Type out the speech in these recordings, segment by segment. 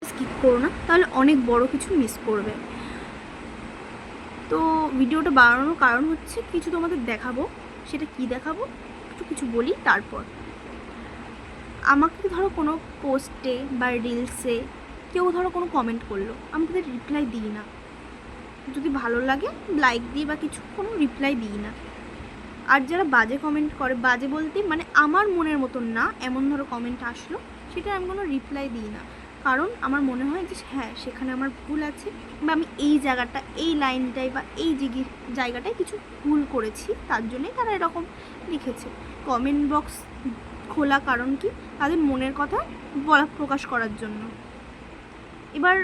Skip করো না, তাহলে অনেক বড় কিছু মিস করবে। তো ভিডিওটা বাড়ানোর কারণ হচ্ছে কিছু তোমাদের দেখাবো। সেটা কি দেখাবো একটু কিছু বলি। তারপর আমাকে ধরো কোনো পোস্টে বা রিলসে কেউ ধরো কোনো কমেন্ট করলো, আমি তাদের রিপ্লাই দিই না। যদি ভালো লাগে লাইক দিই বা কিছু, কোনো রিপ্লাই দিই না। আর যারা বাজে কমেন্ট করে, বাজে বলতে মানে আমার মনের মতন না এমন ধরো কমেন্ট আসলো, সেটা আমি কোনো রিপ্লাই দিই না। কারণ আমার মনে হয় যে হ্যাঁ সেখানে আমার ভুল আছে, বা আমি এই জায়গাটা, এই লাইনটায় বা এই জায়গাটায় কিছু ভুল করেছি, তার জন্যই তারা এরকম লিখেছে। কমেন্ট বক্স খোলা কারণ কি, তাদের মনের কথা প্রকাশ করার জন্য। এবার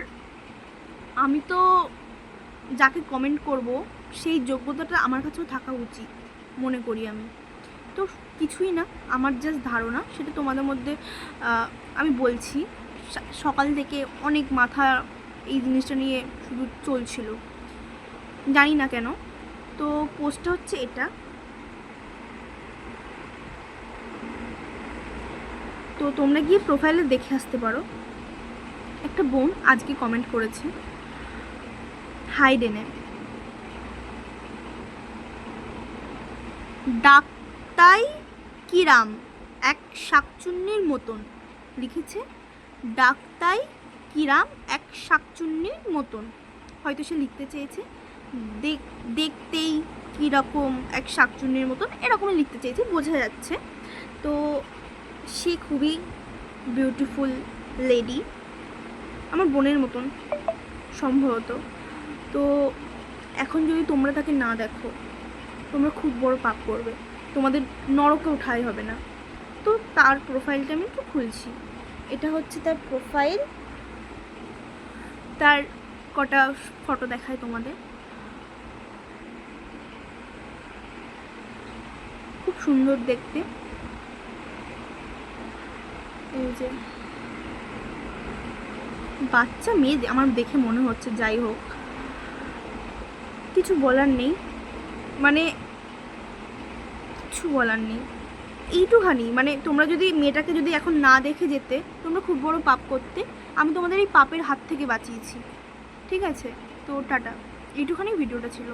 আমি তো যাকে কমেন্ট করব সেই যোগ্যতাটা আমার কাছেও থাকা উচিত মনে করি আমি। তো কিছুই না, আমার জাস্ট ধারণা, সেটা তোমাদের মধ্যে আমি বলছি। সকাল থেকে অনেক মাথা এই জিনিসটা নিয়ে শুধু চলছিল, জানি না কেন। তো পোস্টটা হচ্ছে এটা। তো তোমরা গিয়ে প্রোফাইলে দেখে আসতে পারো। একটা বোন আজকে কমেন্ট করেছে, হাই ডেনে, ডাকতাই কিরাম এক শাকচুন্নির মতন লিখেছে। ডাকতাই কিরাম এক শাকচুন্নির মতন, হয়তো সে লিখতে চেয়েছে দেখতেই কীরকম এক শাকচুন্নির মতন, এরকমই লিখতে চেয়েছে, বোঝা যাচ্ছে। তো সে খুবই বিউটিফুল লেডি, আমার বোনের মতন সম্ভবত। তো এখন যদি তোমরা তাকে না দেখো, তোমরা খুব বড় পাপ করবে, তোমাদের নরকে উঠাই হবে না। তো তার প্রোফাইলটা আমি একটু খুলছি। এটা হচ্ছে তার প্রোফাইল। তার কটা ফটো দেখায় তোমাদের, খুব সুন্দর দেখতে। এই যে বাচ্চা মেয়ে আমার দেখে মনে হচ্ছে, যাই হোক কিছু বলার নেই, মানে কিছু বলার নেই। এইটুখানি, মানে তোমরা যদি মেয়েটাকে যদি এখন না দেখে যেতে, তোমরা খুব বড় পাপ করতে। আমি তোমাদের এই পাপের হাত থেকে বাঁচিয়েছি, ঠিক আছে? তো টাটা, এইটুখানি ভিডিওটা ছিল।